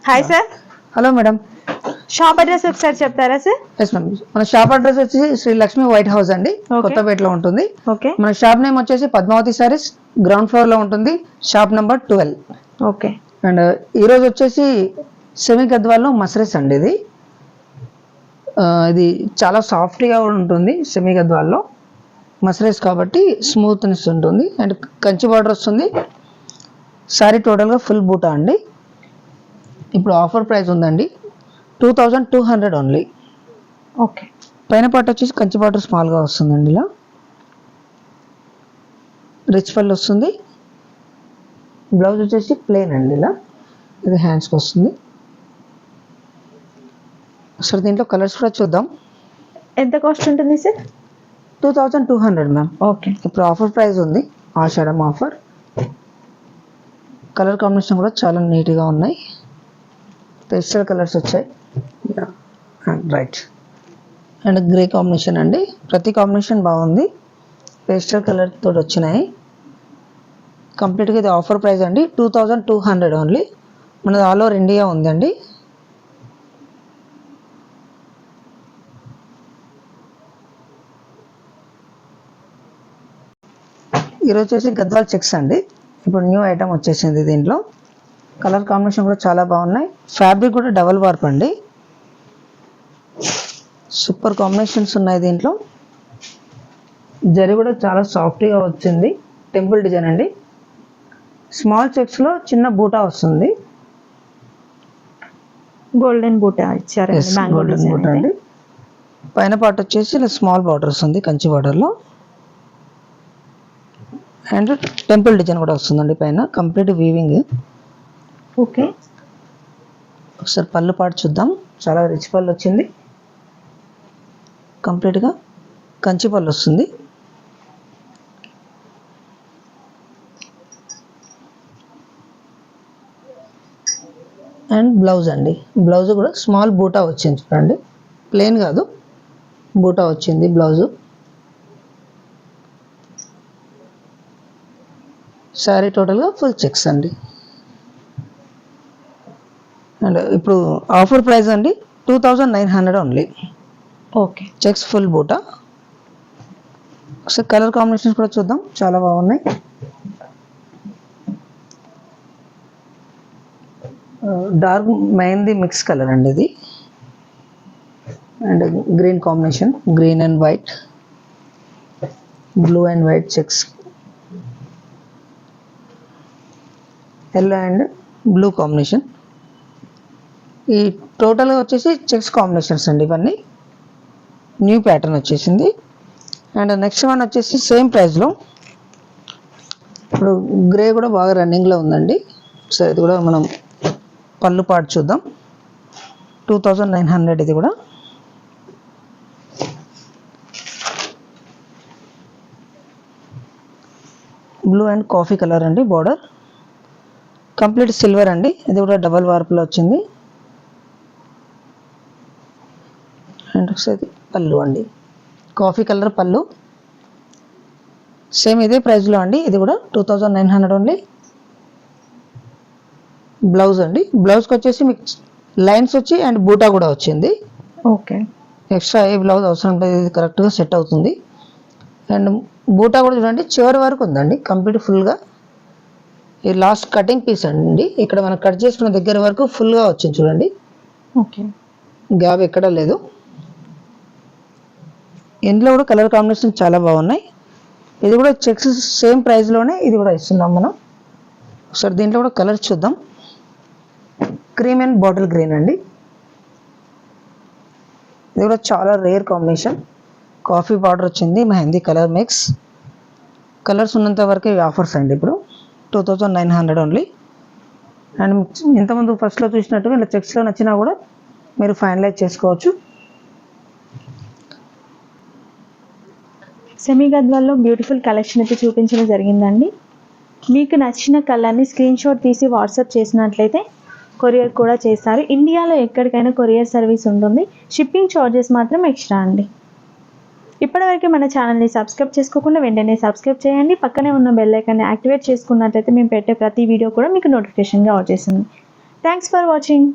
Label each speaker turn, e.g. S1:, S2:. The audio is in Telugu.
S1: Hi sir.
S2: Hello madam.
S1: Shop address ఒకసారి చెప్తారా సార్?
S2: ఎస్ మేడం, మన షాప్ అడ్రస్ వచ్చేసి శ్రీ లక్ష్మి వైట్ హౌస్ అండి, కొత్తపేటలో ఉంటుంది.
S1: ఓకే.
S2: మన షాప్ నేమ్ వచ్చేసి పద్మావతి సారీస్, గ్రౌండ్ ఫ్లోర్ లో ఉంటుంది, షాప్ నంబర్ 12.
S1: ఓకే.
S2: అండ్ ఈ రోజు వచ్చేసి సెమీ గద్వాల్లో మసరెస్ అండి. ఇది చాలా సాఫ్ట్గా ఉంటుంది. సెమీ గద్వాల్లో మసరెస్ కాబట్టి స్మూత్నెస్ ఉంటుంది. అండ్ కంచి బార్డర్ వస్తుంది. సారీ టోటల్గా ఫుల్ బూటా అండి. ఇప్పుడు ఆఫర్ ప్రైస్ ఉందండి, 2200 ఓన్లీ.
S1: ఓకే.
S2: పైన పార్ట్ వచ్చేసి కంచి బార్డర్ స్మాల్గా వస్తుందండి. ఇలా రిచ్ పళ్ళు వస్తుంది. బ్లౌజ్ వచ్చేసి ప్లెయిన్ అండి. ఇలా ఇది హ్యాండ్స్కి వస్తుంది. సరే, దీంట్లో కలర్స్ కూడా చూద్దాం.
S1: ఎంత కాస్ట్ ఉంటుంది సార్?
S2: 2200 మ్యామ్.
S1: ఓకే.
S2: ఇప్పుడు ఆఫర్ ప్రైస్ ఉంది, ఆషాఢం ఆఫర్. కలర్ కాంబినేషన్ కూడా చాలా నీట్గా ఉన్నాయి. పేస్టల్ కలర్స్ వచ్చాయి. రైట్. అండ్ గ్రే కాంబినేషన్ అండి. ప్రతి కాంబినేషన్ బాగుంది. పేస్టల్ కలర్ తోటి వచ్చినాయి. కంప్లీట్గా ఇది ఆఫర్ ప్రైస్ అండి, 2200 ఓన్లీ. మనది ఆల్ ఓవర్ ఇండియా ఉందండి. ఈరోజు వచ్చేసి గద్వాల్ చెక్స్ అండి. ఇప్పుడు న్యూ ఐటమ్ వచ్చేసింది. దీంట్లో కలర్ కాంబినేషన్ కూడా చాలా బాగున్నాయి. ఫ్యాబ్రిక్ కూడా డబల్ వార్ప్ అండి. సూపర్ కాంబినేషన్స్ ఉన్నాయి దీంట్లో. జరీ కూడా చాలా సాఫ్ట్గా వచ్చింది. టెంపుల్ డిజైన్ అండి. స్మాల్ చెక్స్లో చిన్న బూటా వస్తుంది.
S1: గోల్డెన్ బూటా ఇచ్చారు.
S2: గోల్డెన్ బూటా అండి. పైన పార్ట్ వచ్చేసి ఇలా స్మాల్ బార్డర్ వస్తుంది, కంచి బార్డర్లో. అండ్ టెంపుల్ డిజైన్ కూడా వస్తుందండి పైన, కంప్లీట్ వీవింగ్.
S1: ఓకే.
S2: ఒకసారి పళ్ళు పాటు చూద్దాం. చాలా రిచ్ పళ్ళు వచ్చింది. కంప్లీట్గా కంచి పళ్ళు వస్తుంది. అండ్ బ్లౌజ్ అండి. బ్లౌజ్ కూడా స్మాల్ బూటా వచ్చింది చూడండి, ప్లెయిన్ కాదు, బూటా వచ్చింది బ్లౌజు. శారీ టోటల్గా ఫుల్ చెక్స్ అండి. అండ్ ఇప్పుడు ఆఫర్ ప్రైస్ అండి, 2900 ఓన్లీ.
S1: ఓకే.
S2: చెక్స్ ఫుల్ బూటా. ఒకసారి కలర్ కాంబినేషన్స్ కూడా చూద్దాం, చాలా బాగున్నాయి. డార్క్ మెహందీ మిక్స్ కలర్ అండి ఇది. And green combination, green and white, blue and white checks, yellow and blue combination. ఈ టోటల్గా వచ్చేసి చెక్స్ కాంబినేషన్స్ అండి ఇవన్నీ. న్యూ ప్యాటర్న్ వచ్చేసింది. అండ్ నెక్స్ట్ వన్ వచ్చేసి సేమ్ ప్రైస్లో, ఇప్పుడు గ్రే కూడా బాగా రన్నింగ్లో ఉందండి. సో ఇది కూడా మనం పళ్ళు పాటు చూద్దాం. 2900 ఇది కూడా. బ్లూ అండ్ కాఫీ కలర్ అండి బార్డర్. కంప్లీట్ సిల్వర్ అండి. ఇది కూడా డబల్ వార్పులో వచ్చింది. అండ్ ఒకసారి పళ్ళు అండి, కాఫీ కలర్ పళ్ళు. సేమ్ ఇదే ప్రైస్లో అండి, ఇది కూడా 2900 ఓన్లీ. బ్లౌజ్ అండి. బ్లౌజ్కి వచ్చేసి మీకు లైన్స్ వచ్చి అండ్ బూటా కూడా వచ్చింది.
S1: ఓకే.
S2: ఎక్స్ట్రా ఏ బ్లౌజ్ అవసరం లేదు, ఇది కరెక్ట్గా సెట్ అవుతుంది. అండ్ బూటా కూడా చూడండి చివరి వరకు ఉందండి, కంప్లీట్ ఫుల్గా. ఈ లాస్ట్ కటింగ్ పీస్ అండి, ఇక్కడ మనం కట్ చేసుకున్న దగ్గర వరకు ఫుల్గా వచ్చింది చూడండి.
S1: ఓకే.
S2: గ్యాప్ ఎక్కడా లేదు. ఇందులో కూడా కలర్ కాంబినేషన్ చాలా బాగున్నాయి. ఇది కూడా చెక్స్ సేమ్ ప్రైస్లోనే ఇది కూడా ఇస్తున్నాం మనం. ఒకసారి దీంట్లో కూడా కలర్ చూద్దాం. క్రీమ్ అండ్ బాటిల్ గ్రీన్ అండి. ఇది కూడా చాలా రేర్ కాంబినేషన్. కాఫీ బార్డర్ వచ్చింది, మెహందీ కలర్ మిక్స్. కలర్స్ ఉన్నంత వరకు ఆఫర్స్ అండి. ఇప్పుడు 2900 ఓన్లీ. అండ్ ఇంతకుముందు ఫస్ట్లో చూసినట్టుగా ఇలా చెక్స్లో నచ్చినా కూడా మీరు ఫైనలైజ్ చేసుకోవచ్చు.
S1: సెమీ గద్వాల్లో బ్యూటిఫుల్ కలెక్షన్ అయితే చూపించడం జరిగిందండి. మీకు నచ్చిన కలర్ని స్క్రీన్ షాట్ తీసి వాట్సాప్ చేసినట్లయితే కొరియర్ కూడా చేస్తారు. ఇండియాలో ఎక్కడికైనా కొరియర్ సర్వీస్ ఉంటుంది. షిప్పింగ్ ఛార్జెస్ మాత్రం ఎక్స్ట్రా అండి. ఇప్పటివరకు మన ఛానల్ని సబ్స్క్రైబ్ చేసుకోకుండా వెంటనే సబ్స్క్రైబ్ చేయండి. పక్కనే ఉన్న బెల్ ఐకాన్ని యాక్టివేట్ చేసుకున్నట్లయితే మేము పెట్టే ప్రతి వీడియో కూడా మీకు నోటిఫికేషన్గా వచ్చేసింది. Thanks for watching.